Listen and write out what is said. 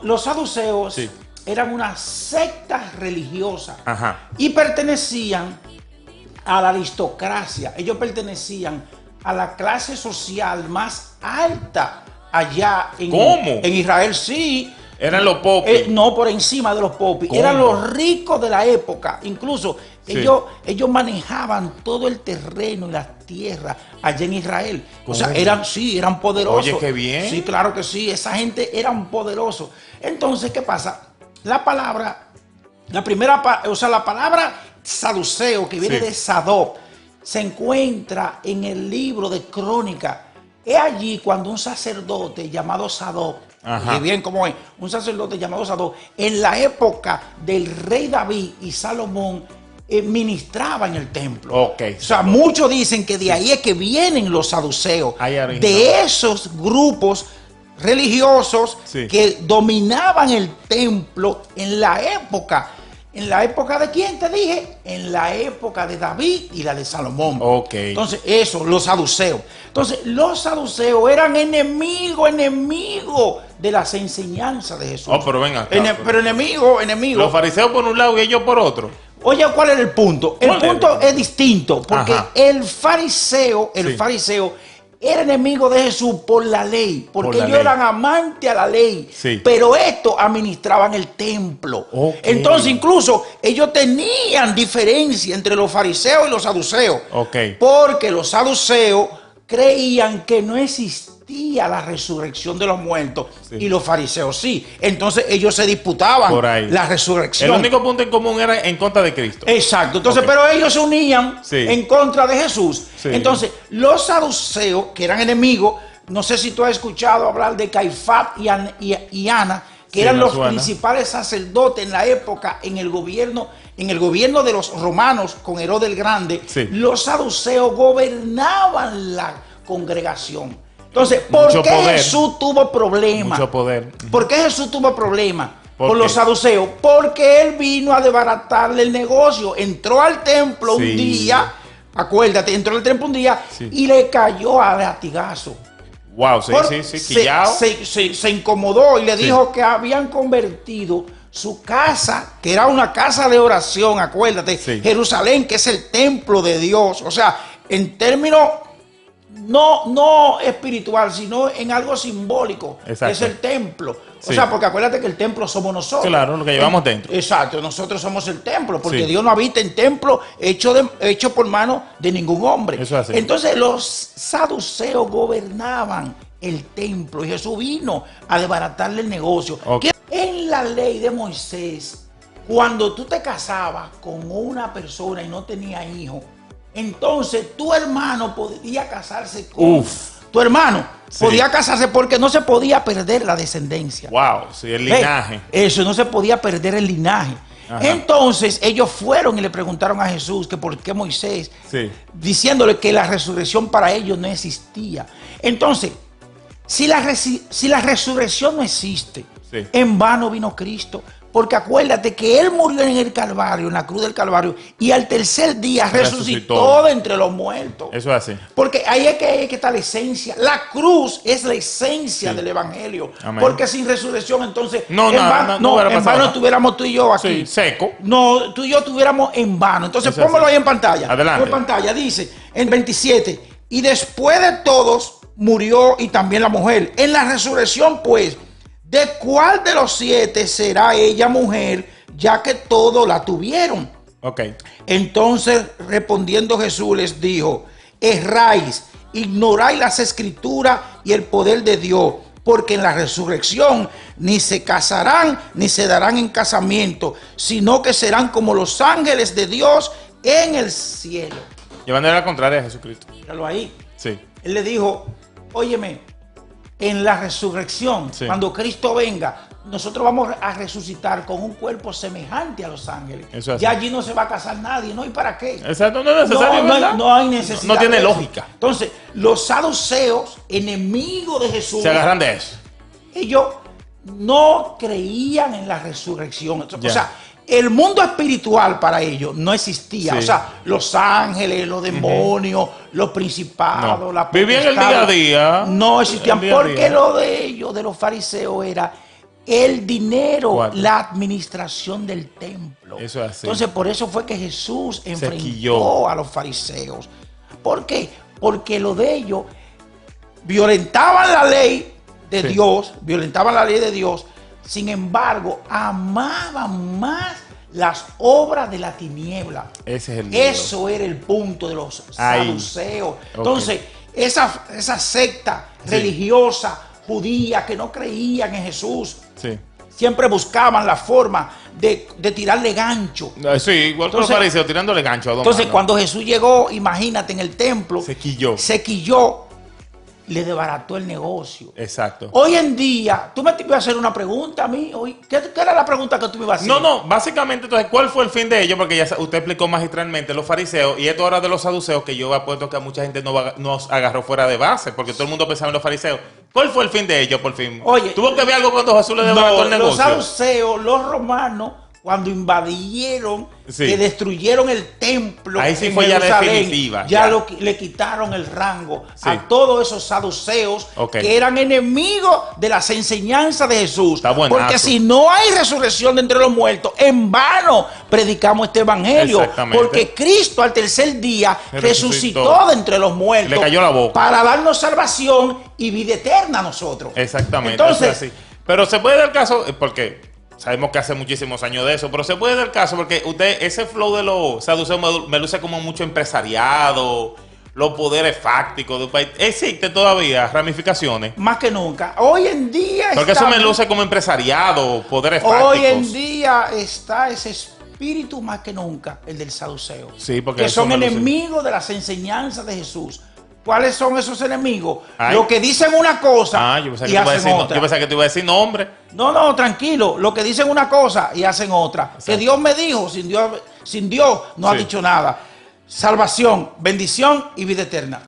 Los saduceos Sí. eran una secta religiosa Ajá. y pertenecían a la aristocracia. Ellos pertenecían a la clase social más alta allá ¿Cómo? en Israel. Sí. Eran los popis. No, por encima de los popis. ¿Cómo? Eran los ricos de la época. Incluso Sí. ellos manejaban todo el terreno y las tierras allá en Israel. O sea, ¿Cómo? eran poderosos. Oye, qué bien. Sí, claro que sí. Esa gente eran poderosos. Entonces, ¿qué pasa? La palabra, la palabra saduceo, que viene Sí. de Sadoc, se encuentra en el libro de Crónica. Es allí cuando un sacerdote llamado Sadoc, Ajá. y bien como es, un sacerdote llamado Sadoc, en la época del rey David y Salomón, ministraba en el templo. Ok. O sea, muchos dicen que de ahí es que vienen los saduceos, Ahí arriba. de esos grupos religiosos Sí. que dominaban el templo en la época. ¿En la época de quién te dije? En la época de David y la de Salomón. Ok. Entonces, eso, los saduceos. Entonces, los saduceos eran enemigos de las enseñanzas de Jesús. Oh, pero ven acá, Pero enemigo. Los fariseos por un lado y ellos por otro. Oye, ¿cuál era el punto? El ¿Cuál era? punto es distinto, porque Ajá. el fariseo Sí. era enemigo de Jesús por la ley, porque Por la ellos ley. eran amantes a la ley, Sí. pero estos administraban el templo. Ok. Entonces, incluso ellos tenían diferencia entre los fariseos y los saduceos, Ok. porque los saduceos creían que no existía la resurrección de los muertos, Sí. y los fariseos sí. Entonces ellos se disputaban Por ahí. la resurrección. El único punto en común era en contra de Cristo. Exacto. Entonces, Ok. pero ellos se unían Sí. en contra de Jesús. Sí. Entonces, los saduceos, que eran enemigos, no sé si tú has escuchado hablar de Caifás y Ana, que Sí, eran me los suena. principales sacerdotes en la época, en el gobierno de los romanos con Herodes el Grande. Sí. Los saduceos gobernaban la congregación. Entonces, ¿por Mucho qué poder. Jesús tuvo problemas? Mucho poder. ¿Por qué Jesús tuvo problemas ¿Por con qué? los saduceos? Porque él vino a desbaratarle el negocio. Entró al templo Sí. un día, acuérdate, entró al templo un día Sí. y le cayó a latigazo. Wow, sí, quillao. Se incomodó y le Sí. dijo que habían convertido su casa, que era una casa de oración, acuérdate, Sí. Jerusalén, que es el templo de Dios. O sea, en términos no espiritual, sino en algo simbólico, que Exacto. es el templo. Sí. O sea, porque acuérdate que el templo somos nosotros. Claro, lo que llevamos dentro. Exacto, nosotros somos el templo, porque Sí. Dios no habita en templo hecho por mano de ningún hombre. Eso es así. Entonces los saduceos gobernaban el templo y Jesús vino a desbaratarle el negocio. Ok. Que en la ley de Moisés, cuando tú te casabas con una persona y no tenía hijos, entonces tu hermano podía casarse con tu hermano. Sí. Podía casarse porque no se podía perder la descendencia. Wow, sí, el linaje. Eso, no se podía perder el linaje. Ajá. Entonces ellos fueron y le preguntaron a Jesús que por qué Moisés, Sí. diciéndole que la resurrección para ellos no existía. Entonces, si la resurrección no existe, Sí. en vano vino Cristo. Porque acuérdate que Él murió en el Calvario, en la cruz del Calvario, y al tercer día resucitó de entre los muertos. Eso es así. Porque ahí es que está la esencia. La cruz es la esencia Sí. del Evangelio. Amén. Porque sin resurrección, entonces, No, en no, vano, no hubiera en pasado vano nada. estuviéramos tú y yo aquí. Sí, seco. No, tú y yo estuviéramos en vano. Entonces, Eso es póngalo así. ahí en pantalla. Adelante. En pantalla dice, en 27, y después de todos murió y también la mujer. En la resurrección, pues, ¿de cuál de los 7 será ella mujer, ya que todos la tuvieron? Ok. Entonces respondiendo Jesús les dijo, erráis, ignoráis las escrituras y el poder de Dios, porque en la resurrección ni se casarán ni se darán en casamiento, sino que serán como los ángeles de Dios en el cielo. Llevando a la contraria a Jesucristo. Míralo ahí. Sí. Él le dijo, óyeme, en la resurrección, Sí. cuando Cristo venga, nosotros vamos a resucitar con un cuerpo semejante a los ángeles. Eso es Ya así. allí no se va a casar nadie, ¿no? ¿Y para qué? Exacto, no es necesario, No, ¿verdad? no hay necesidad. No tiene de eso. lógica. Entonces, los saduceos, enemigos de Jesús, Se agarran de eso. ellos no creían en la resurrección. Ya. O sea, el mundo espiritual para ellos no existía. Sí. O sea, los ángeles, los demonios, los principados, No. la Vivían el potestad, día a día. no existían, El día a porque día. lo de ellos, de los fariseos, era el dinero, 4. la administración del templo. Eso es así. Entonces, por eso fue que Jesús quilló. enfrentó a los fariseos. ¿Por qué? Porque lo de ellos violentaban la ley de Sí. Dios, violentaban la ley de Dios, sin embargo, amaban más las obras de la tiniebla. Ese es el lío. Eso era el punto de los Ahí. saduceos. Ok. Entonces, esa secta Sí. religiosa judía que no creían en Jesús, Sí. siempre buscaban la forma de tirarle gancho. Sí, igual que los Entonces- fariseos tirándole gancho a dos Entonces, manos. cuando Jesús llegó, imagínate, en el templo, Se quilló. se quilló, le desbarató el negocio. Exacto. Hoy en día, tú me ibas a hacer una pregunta a mí. Hoy, ¿qué era la pregunta que tú me ibas a hacer? No, básicamente, entonces, ¿cuál fue el fin de ello? Porque ya usted explicó magistralmente los fariseos y esto ahora de los saduceos, que yo apuesto que a mucha gente nos agarró fuera de base, porque todo el mundo pensaba en los fariseos. ¿Cuál fue el fin de ellos, por fin? Oye, ¿Tuvo que ver algo cuando Jesús le desbarató el los negocio? saduceos, los romanos, cuando invadieron, Sí. que destruyeron el templo, Ahí sí en fue ya Jerusalén, definitiva, ya ya. le quitaron el rango Sí. a todos esos saduceos Ok. que eran enemigos de las enseñanzas de Jesús. Está buenazo. Porque si no hay resurrección de entre los muertos, en vano predicamos este evangelio. Exactamente. Porque Cristo al tercer día Resucitó. resucitó de entre los muertos. Le cayó la boca. Para darnos salvación y vida eterna a nosotros. Exactamente. Entonces, eso es así. Pero se puede dar el caso, porque sabemos que hace muchísimos años de eso, pero se puede dar el caso porque usted, ese flow de los saduceos me luce como mucho empresariado, los poderes fácticos del país. ¿Existe todavía ramificaciones? más que nunca. Hoy en día Porque eso me estamos- luce como empresariado, poderes fácticos. Hoy en día está ese espíritu más que nunca, el del saduceo. Sí, porque que eso son me luce. enemigos de las enseñanzas de Jesús. ¿Cuáles son esos enemigos? Ay. Los que dicen una cosa Ah, yo pensaba y que te iba a hacen decir, otra. yo pensaba que te iba a decir nombre. No, tranquilo. Los que dicen una cosa y hacen otra. Exacto. Que Dios me dijo, sin Dios no ha Sí. dicho nada. Salvación, bendición y vida eterna.